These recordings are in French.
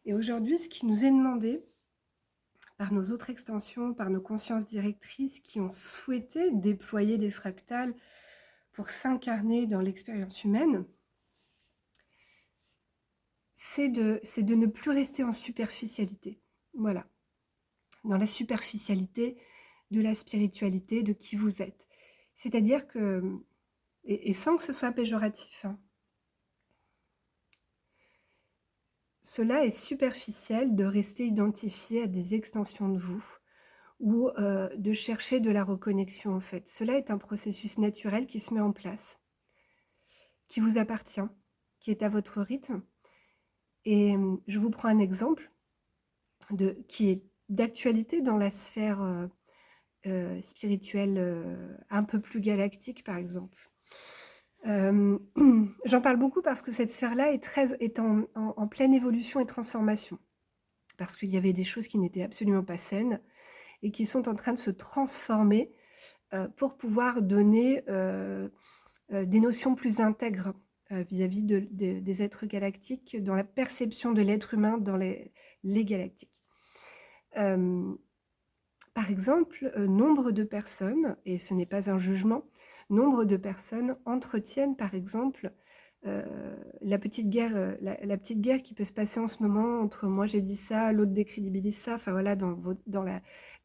Et aujourd'hui, ce qui nous est demandé par nos autres extensions, par nos consciences directrices qui ont souhaité déployer des fractales pour s'incarner dans l'expérience humaine, c'est de ne plus rester en superficialité. Voilà, dans la superficialité de la spiritualité, de qui vous êtes. C'est-à-dire que, et sans que ce soit péjoratif, hein, cela est superficiel de rester identifié à des extensions de vous ou de chercher de la reconnexion en fait. Cela est un processus naturel qui se met en place, qui vous appartient, qui est à votre rythme. Et je vous prends un exemple qui est d'actualité dans la sphère spirituelle un peu plus galactique par exemple. J'en parle beaucoup parce que cette sphère-là est en pleine évolution et transformation. Parce qu'il y avait des choses qui n'étaient absolument pas saines et qui sont en train de se transformer pour pouvoir donner des notions plus intègres vis-à-vis des êtres galactiques, dans la perception de l'être humain dans les galactiques. Par exemple, nombre de personnes, et ce n'est pas un jugement, nombre de personnes entretiennent par exemple la petite guerre qui peut se passer en ce moment entre moi j'ai dit ça, l'autre décrédibilise ça, enfin voilà, dans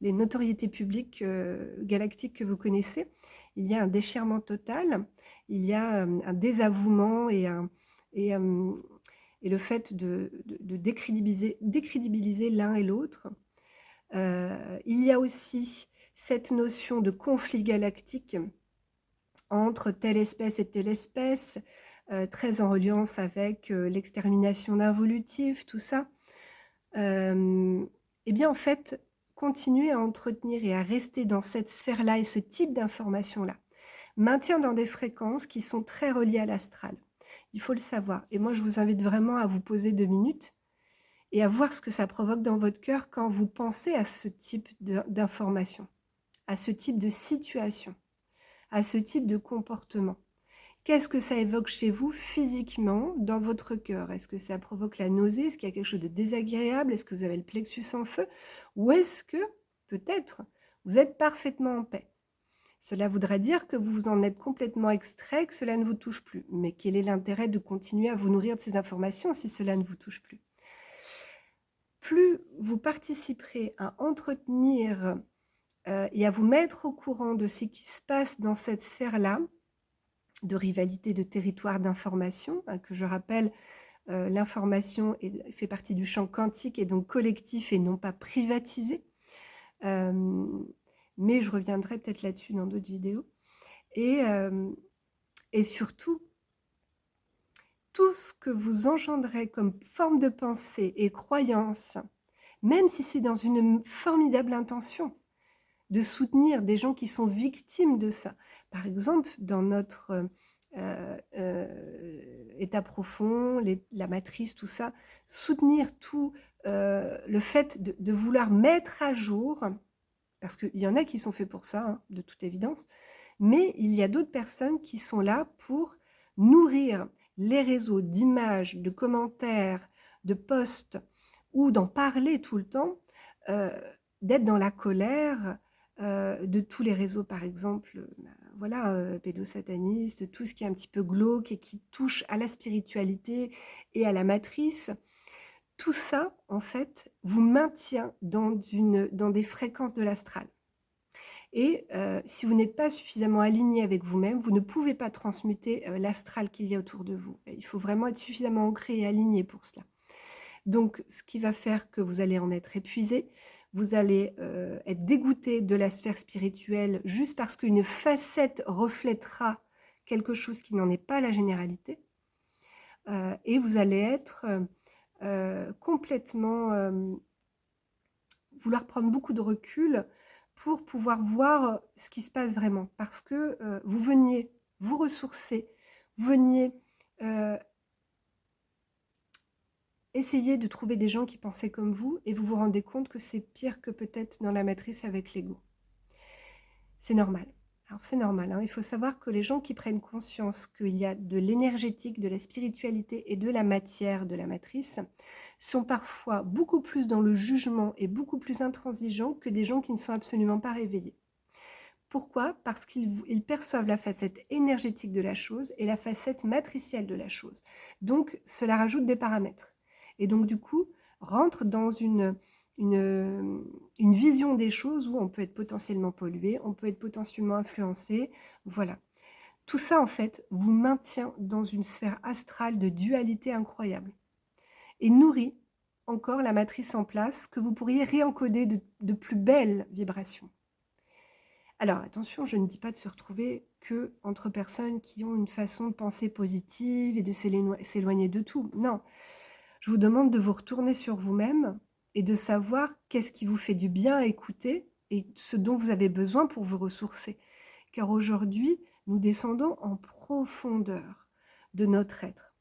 les notoriétés publiques galactiques que vous connaissez, il y a un déchirement total, il y a un désavouement et, et le fait de décrédibiliser l'un et l'autre. Il y a aussi cette notion de conflit galactique entre telle espèce et telle espèce, très en reliance avec l'extermination d'involutifs, tout ça. Eh bien, en fait, continuer à entretenir et à rester dans cette sphère-là et ce type d'information-là maintient dans des fréquences qui sont très reliées à l'astral. Il faut le savoir. Et moi, je vous invite vraiment à vous poser 2 minutes et à voir ce que ça provoque dans votre cœur quand vous pensez à ce type d'information, à ce type de situation, à ce type de comportement. Qu'est-ce que ça évoque chez vous physiquement, dans votre cœur? Est-ce que ça provoque la nausée? Est-ce qu'il y a quelque chose de désagréable? Est-ce que vous avez le plexus en feu? Ou est-ce que, peut-être, vous êtes parfaitement en paix? Cela voudrait dire que vous vous en êtes complètement extrait, que cela ne vous touche plus. Mais quel est l'intérêt de continuer à vous nourrir de ces informations si cela ne vous touche plus? Plus vous participerez à entretenir et à vous mettre au courant de ce qui se passe dans cette sphère-là, de rivalité de territoire d'information, que je rappelle, l'information fait partie du champ quantique et donc collectif et non pas privatisé. Mais je reviendrai peut-être là-dessus dans d'autres vidéos. Et surtout, tout ce que vous engendrez comme forme de pensée et croyance, même si c'est dans une formidable intention, de soutenir des gens qui sont victimes de ça. Par exemple, dans notre état profond, la matrice, tout ça, soutenir tout le fait de vouloir mettre à jour, parce qu'il y en a qui sont faits pour ça, hein, de toute évidence, mais il y a d'autres personnes qui sont là pour nourrir les réseaux d'images, de commentaires, de posts, ou d'en parler tout le temps, euh, d'être dans la colère de tous les réseaux, par exemple, voilà, pédosatanistes, tout ce qui est un petit peu glauque et qui touche à la spiritualité et à la matrice. Tout ça, en fait, vous maintient dans des fréquences de l'astral. Et si vous n'êtes pas suffisamment aligné avec vous-même, vous ne pouvez pas transmuter l'astral qu'il y a autour de vous. Et il faut vraiment être suffisamment ancré et aligné pour cela. Donc, ce qui va faire que vous allez en être épuisé, vous allez être dégoûté de la sphère spirituelle juste parce qu'une facette reflètera quelque chose qui n'en est pas la généralité. Et vous allez être complètement vouloir prendre beaucoup de recul pour pouvoir voir ce qui se passe vraiment. Parce que vous veniez vous ressourcer, vous veniez essayer de trouver des gens qui pensaient comme vous et vous vous rendez compte que c'est pire que peut-être dans la matrice avec l'ego. C'est normal. Alors c'est normal, hein, il faut savoir que les gens qui prennent conscience qu'il y a de l'énergétique, de la spiritualité et de la matière de la matrice, sont parfois beaucoup plus dans le jugement et beaucoup plus intransigeants que des gens qui ne sont absolument pas réveillés. Pourquoi? Parce qu'ils perçoivent la facette énergétique de la chose et la facette matricielle de la chose. Donc cela rajoute des paramètres et donc du coup, rentre dans une, une vision des choses où on peut être potentiellement pollué, on peut être potentiellement influencé, voilà. Tout ça, en fait, vous maintient dans une sphère astrale de dualité incroyable et nourrit encore la matrice en place que vous pourriez réencoder de plus belles vibrations. Alors attention, je ne dis pas de se retrouver que entre personnes qui ont une façon de penser positive et de s'éloigner de tout. Non, je vous demande de vous retourner sur vous-même et de savoir qu'est-ce qui vous fait du bien à écouter et ce dont vous avez besoin pour vous ressourcer. Car aujourd'hui, nous descendons en profondeur de notre être.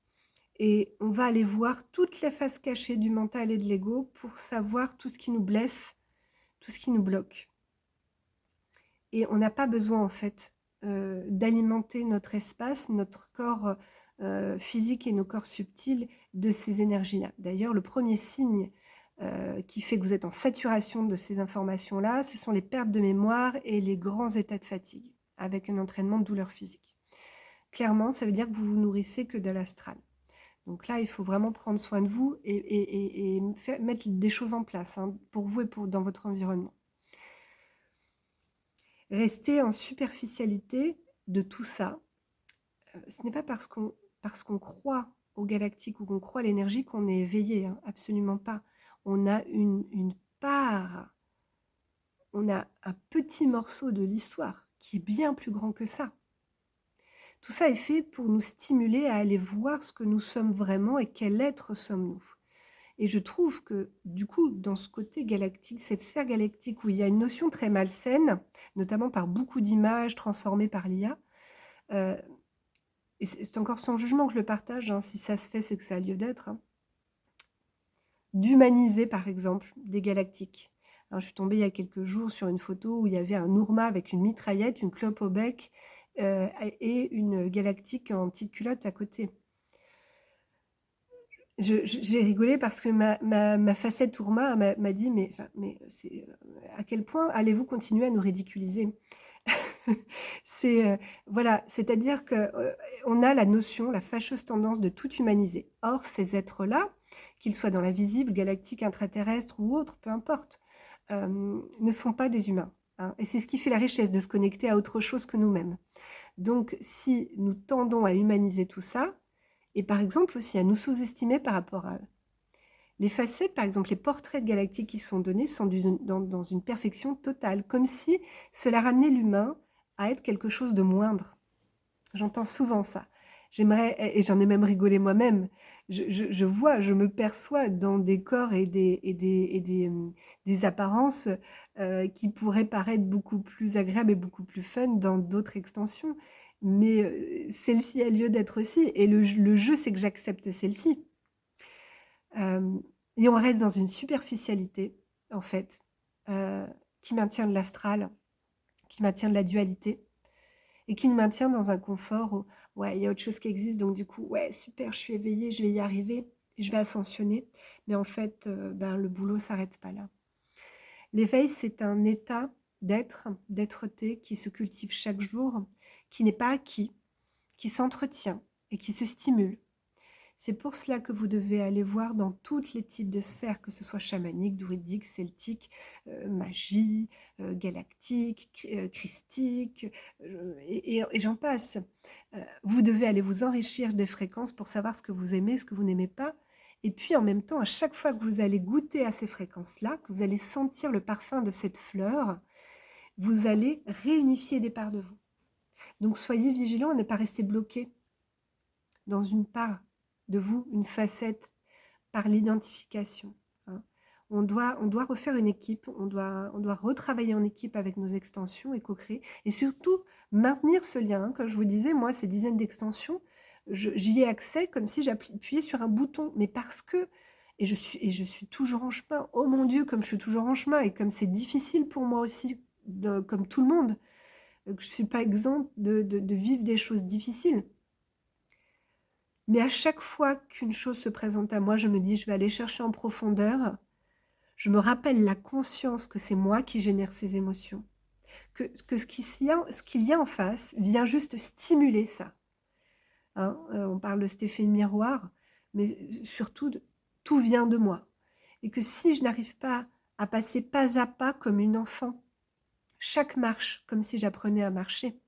Et on va aller voir toutes les faces cachées du mental et de l'ego pour savoir tout ce qui nous blesse, tout ce qui nous bloque. Et on n'a pas besoin en fait d'alimenter notre espace, notre corps physique et nos corps subtils de ces énergies-là. D'ailleurs, le premier signe qui fait que vous êtes en saturation de ces informations-là, ce sont les pertes de mémoire et les grands états de fatigue, avec un entraînement de douleur physique. Clairement, ça veut dire que vous vous nourrissez que de l'astral. Donc là, il faut vraiment prendre soin de vous et mettre des choses en place hein, pour vous et dans votre environnement. Rester en superficialité de tout ça, ce n'est pas parce qu'on croit au galactique ou qu'on croit à l'énergie qu'on est éveillé, hein, absolument pas. On a une part, on a un petit morceau de l'histoire qui est bien plus grand que ça. Tout ça est fait pour nous stimuler à aller voir ce que nous sommes vraiment et quel être sommes-nous. Et je trouve que, du coup, dans ce côté galactique, cette sphère galactique où il y a une notion très malsaine, notamment par beaucoup d'images transformées par l'IA, et c'est encore sans jugement que je le partage, hein, si ça se fait, c'est que ça a lieu d'être, hein, d'humaniser, par exemple, des galactiques. Alors, je suis tombée il y a quelques jours sur une photo où il y avait un Nourma avec une mitraillette, une clope au bec et une galactique en petite culotte à côté. J'ai rigolé parce que ma facette Tourma m'a dit mais à quel point allez-vous continuer à nous ridiculiser? Voilà, c'est-à-dire qu'on a la notion, la fâcheuse tendance de tout humaniser. Or, ces êtres-là, qu'ils soient dans l'invisible, galactique, intraterrestre ou autre, peu importe, ne sont pas des humains, hein. Et c'est ce qui fait la richesse de se connecter à autre chose que nous-mêmes. Donc, si nous tendons à humaniser tout ça, et par exemple aussi à nous sous-estimer par rapport à eux. Les facettes, par exemple, les portraits de galactiques qui sont donnés sont dans une perfection totale, comme si cela ramenait l'humain à être quelque chose de moindre. J'entends souvent ça. J'aimerais, et j'en ai même rigolé moi-même, je vois, je me perçois dans des corps et des apparences qui pourraient paraître beaucoup plus agréables et beaucoup plus fun dans d'autres extensions. Mais celle-ci a lieu d'être aussi. Et le jeu, c'est que j'accepte celle-ci. Et on reste dans une superficialité, en fait, qui maintient de l'astral, qui maintient de la dualité et qui nous maintient dans un confort où, ouais, il y a autre chose qui existe, donc du coup, ouais, super, je suis éveillée, je vais y arriver, je vais ascensionner. Mais en fait, le boulot ne s'arrête pas là. L'éveil, c'est un état d'être, d'être-té qui se cultive chaque jour, qui n'est pas acquis, qui s'entretient et qui se stimule. C'est pour cela que vous devez aller voir dans tous les types de sphères, que ce soit chamanique, druidique, celtique, magie, galactique, christique, et j'en passe. Vous devez aller vous enrichir des fréquences pour savoir ce que vous aimez, ce que vous n'aimez pas. Et puis en même temps, à chaque fois que vous allez goûter à ces fréquences-là, que vous allez sentir le parfum de cette fleur, vous allez réunifier des parts de vous. Donc soyez vigilants à ne pas rester bloqué dans une part de vous, une facette par l'identification, hein. On doit refaire une équipe, on doit retravailler en équipe avec nos extensions et co-créer et surtout maintenir ce lien, hein. Comme je vous disais, moi, ces dizaines d'extensions, j'y ai accès comme si j'appuyais sur un bouton, mais parce que et je suis toujours en chemin. Oh mon Dieu, comme je suis toujours en chemin et comme c'est difficile pour moi aussi, comme tout le monde, que je ne suis pas exempte de vivre des choses difficiles. Mais à chaque fois qu'une chose se présente à moi, je me dis: «Je vais aller chercher en profondeur». Je me rappelle la conscience que c'est moi qui génère ces émotions, que ce qu'il y a en face vient juste stimuler ça, hein. On parle de cet effet miroir, mais surtout tout vient de moi et que si je n'arrive pas à passer pas à pas comme une enfant, chaque marche comme si j'apprenais à marcher,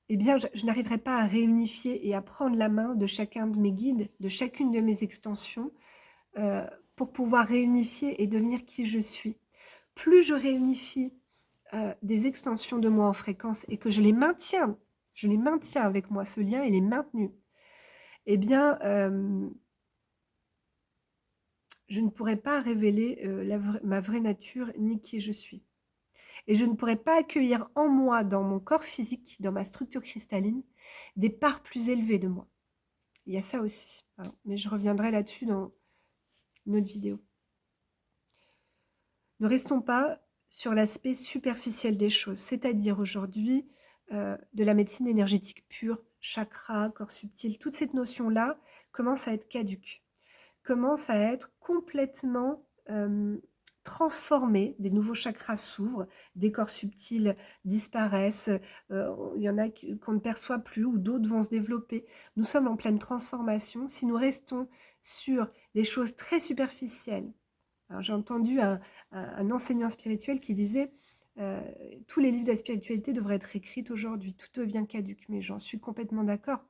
eh bien je n'arriverai pas à réunifier et à prendre la main de chacun de mes guides, de chacune de mes extensions, heu, pour pouvoir réunifier et devenir qui je suis. Plus je réunifie, des extensions de moi en fréquence et que je les maintiens avec moi, ce lien il est maintenu, eh bien, je ne pourrai pas révéler, ma vraie nature ni qui je suis et je ne pourrai pas accueillir en moi, dans mon corps physique, dans ma structure cristalline, des parts plus élevées de moi. Il y a ça aussi, hein, mais je reviendrai là-dessus dans une autre vidéo. Ne restons pas sur l'aspect superficiel des choses, c'est-à-dire aujourd'hui, de la médecine énergétique pure, chakra, corps subtil, toute cette notion-là commence à être caduque, commence à être complètement, transformée. Des nouveaux chakras s'ouvrent, des corps subtils disparaissent, il y en a qu'on ne perçoit plus ou d'autres vont se développer. Nous sommes en pleine transformation. Si nous restons sur les choses très superficielles. Alors j'ai entendu un enseignant spirituel qui disait, heu: «Tous les livres de la spiritualité devraient être écrits aujourd'hui, tout devient caduc». Mais j'en suis complètement d'accord.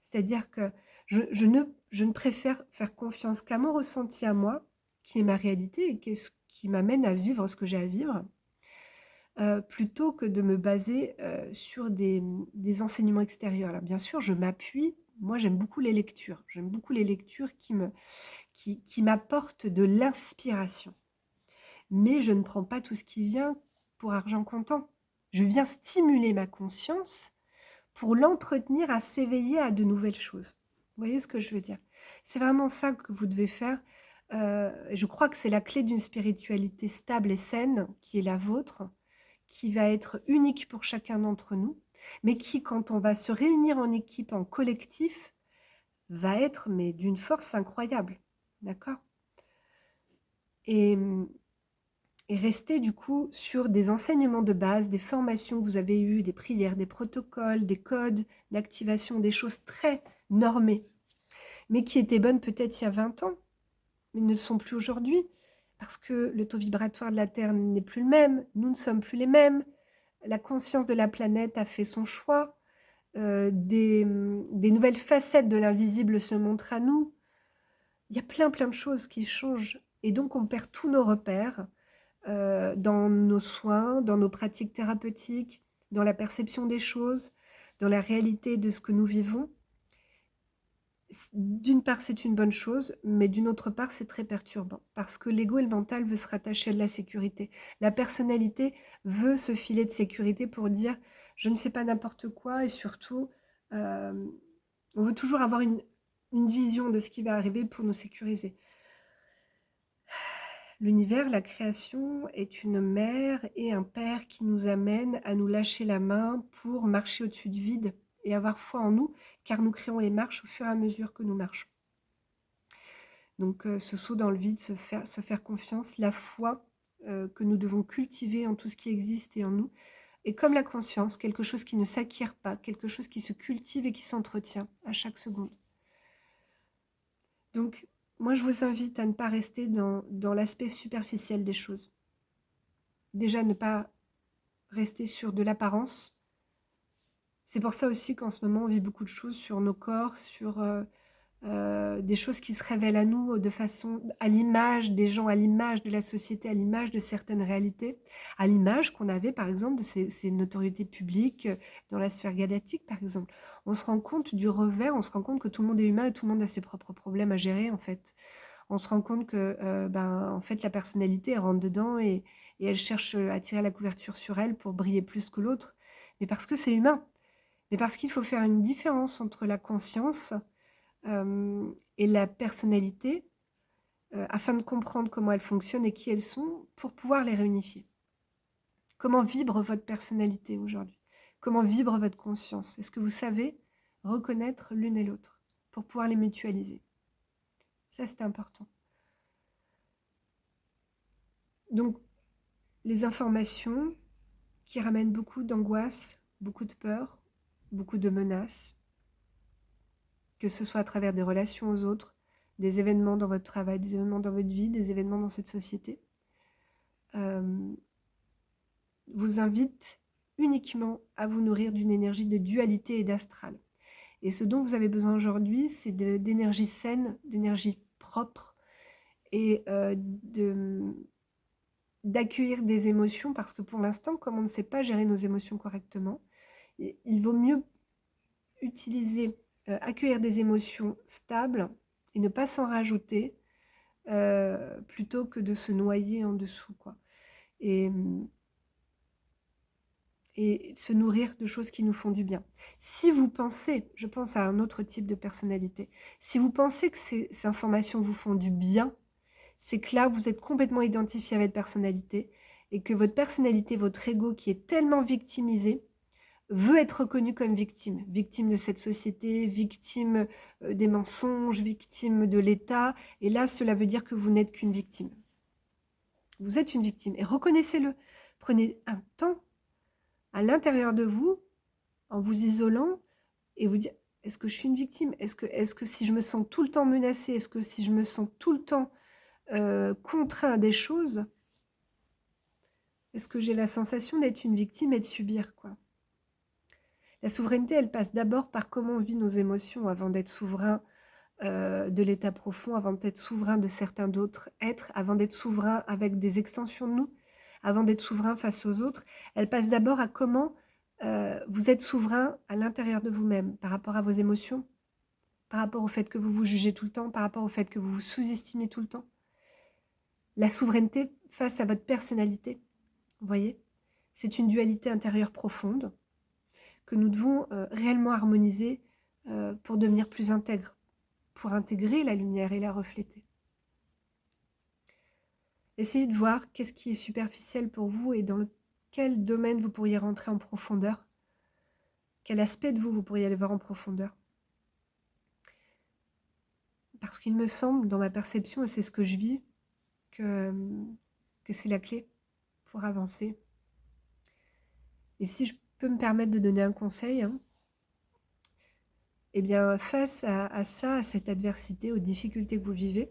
C'est-à-dire que je ne préfère faire confiance qu'à mon ressenti à moi, qui est ma réalité et qu'est ce qui m'amène à vivre ce que j'ai à vivre, plutôt que de me baser, sur des enseignements extérieurs. Alors bien sûr, je m'appuie moi j'aime beaucoup les lectures. J'aime beaucoup les lectures qui m'apportent de l'inspiration. Mais je ne prends pas tout ce qui vient pour argent comptant. Je viens stimuler ma conscience pour l'entretenir à s'éveiller à de nouvelles choses. Vous voyez ce que je veux dire? C'est vraiment ça que vous devez faire, je crois que c'est la clé d'une spiritualité stable et saine qui est la vôtre, qui va être unique pour chacun d'entre nous, mais qui, quand on va se réunir en équipe, en collectif, va être mais d'une force incroyable. D'accord? Et et rester du coup sur des enseignements de base, des formations que vous avez eues, des prières, des protocoles, des codes d'activation, des choses très normées, mais qui étaient bonnes peut-être il y a 20 ans, mais ne le sont plus aujourd'hui, parce que le taux vibratoire de la Terre n'est plus le même, nous ne sommes plus les mêmes, la conscience de la planète a fait son choix, des nouvelles facettes de l'invisible se montrent à nous. Il y a plein, plein de choses qui changent et donc on perd tous nos repères. Dans nos soins, dans nos pratiques thérapeutiques, dans la perception des choses, dans la réalité de ce que nous vivons. D'une part, c'est une bonne chose, mais d'une autre part, c'est très perturbant parce que l'ego et le mental veut se rattacher à de la sécurité. La personnalité veut ce filet de sécurité pour dire: «Je ne fais pas n'importe quoi» et surtout, hem, on veut toujours avoir une vision de ce qui va arriver pour nous sécuriser. L'univers, la création est une mère et un père qui nous amènent à nous lâcher la main pour marcher au-dessus du vide et avoir foi en nous, car nous créons les marches au fur et à mesure que nous marchons. Donc ce saut dans le vide, se faire confiance, la foi, que nous devons cultiver en tout ce qui existe et en nous est comme la conscience, quelque chose qui ne s'acquiert pas, quelque chose qui se cultive et qui s'entretient à chaque seconde. Donc moi je vous invite à ne pas rester dans l'aspect superficiel des choses. Déjà ne pas rester sur de l'apparence. C'est pour ça aussi qu'en ce moment, on vit beaucoup de choses sur nos corps, sur, des choses qui se révèlent à nous de façon à l'image des gens, à l'image de la société, à l'image de certaines réalités, à l'image qu'on avait par exemple de ces notoriétés publiques, dans la sphère galactique par exemple. On se rend compte du revers, on se rend compte que tout le monde est humain et tout le monde a ses propres problèmes à gérer en fait. On se rend compte que, en fait la personnalité elle rentre dedans et elle cherche, à tirer la couverture sur elle pour briller plus que l'autre. Mais parce que c'est humain. Mais parce qu'il faut faire une différence entre la conscience, et la personnalité, afin de comprendre comment elles fonctionnent et qui elles sont pour pouvoir les réunifier. Comment vibre votre personnalité aujourd'hui? Comment vibre votre conscience? Est-ce que vous savez reconnaître l'une et l'autre pour pouvoir les mutualiser? Ça, c'est important. Donc, les informations qui ramènent beaucoup d'angoisse, beaucoup de peur, beaucoup de menaces, que ce soit à travers des relations aux autres, des événements dans votre travail, des événements dans votre vie, des événements dans cette société, vous invitent uniquement à vous nourrir d'une énergie de dualité et d'astral. Et ce dont vous avez besoin aujourd'hui, c'est d'énergie saine, d'énergie propre et d'accueillir des émotions, parce que pour l'instant, comme on ne sait pas gérer nos émotions correctement, il vaut mieux utiliser, accueillir des émotions stables et ne pas s'en rajouter, plutôt que de se noyer en dessous, quoi. Et se nourrir de choses qui nous font du bien. Si vous pensez, je pense à un autre type de personnalité, si vous pensez que ces informations vous font du bien, c'est que là, vous êtes complètement identifié à votre personnalité et que votre personnalité, votre ego qui est tellement victimisé, veut être reconnu comme victime. Victime de cette société, victime des mensonges, victime de l'État. Et là, cela veut dire que vous n'êtes qu'une victime. Vous êtes une victime et reconnaissez-le. Prenez un temps à l'intérieur de vous, en vous isolant, et vous dire, est-ce que je suis une victime? Est-ce que si je me sens tout le temps menacée, est-ce que si je me sens tout le temps contraint à des choses, est-ce que j'ai la sensation d'être une victime et de subir, quoi? La souveraineté, elle passe d'abord par comment on vit nos émotions avant d'être souverain de l'état profond, avant d'être souverain de certains d'autres êtres, avant d'être souverain avec des extensions de nous, avant d'être souverain face aux autres. Elle passe d'abord à comment vous êtes souverain à l'intérieur de vous-même, par rapport à vos émotions, par rapport au fait que vous vous jugez tout le temps, par rapport au fait que vous vous sous-estimez tout le temps. La souveraineté face à votre personnalité, vous voyez, c'est une dualité intérieure profonde que nous devons réellement harmoniser pour devenir plus intègres, pour intégrer la lumière et la refléter. Essayez de voir qu'est-ce qui est superficiel pour vous et dans quel domaine vous pourriez rentrer en profondeur. Quel aspect de vous vous pourriez aller voir en profondeur. Parce qu'il me semble, dans ma perception, et c'est ce que je vis, que c'est la clé pour avancer. Et si je peux me permettre de donner un conseil, hein, eh bien, face à ça, à cette adversité, aux difficultés que vous vivez,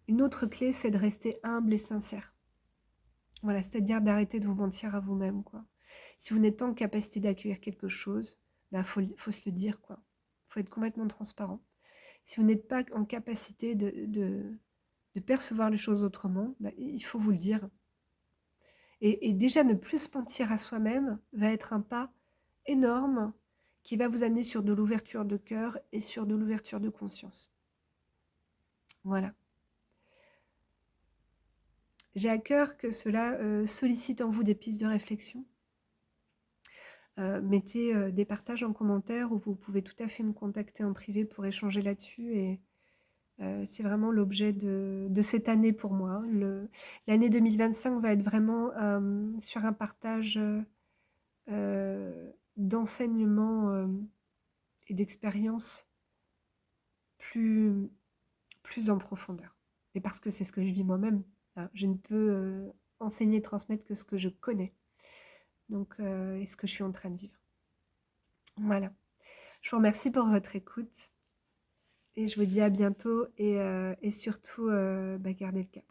une autre clé, c'est de rester humble et sincère. Voilà, c'est-à-dire d'arrêter de vous mentir à vous-même, quoi. Si vous n'êtes pas en capacité d'accueillir quelque chose, bah, faut se le dire, quoi. Faut être complètement transparent. Si vous n'êtes pas en capacité de percevoir les choses autrement, bah, il faut vous le dire. Et déjà, ne plus se mentir à soi-même va être un pas énorme qui va vous amener sur de l'ouverture de cœur et sur de l'ouverture de conscience. Voilà. J'ai à cœur que cela sollicite en vous des pistes de réflexion. Mettez des partages en commentaire, ou vous pouvez tout à fait me contacter en privé pour échanger là-dessus. Et c'est vraiment l'objet de cette année pour moi. L'année 2025 va être vraiment sur un partage d'enseignements et d'expériences plus en profondeur. Et parce que c'est ce que je vis moi-même, hein, je ne peux enseigner, transmettre que ce que je connais. Donc, et ce que je suis en train de vivre. Voilà. Je vous remercie pour votre écoute. Et je vous dis à bientôt. Et surtout, gardez le cap.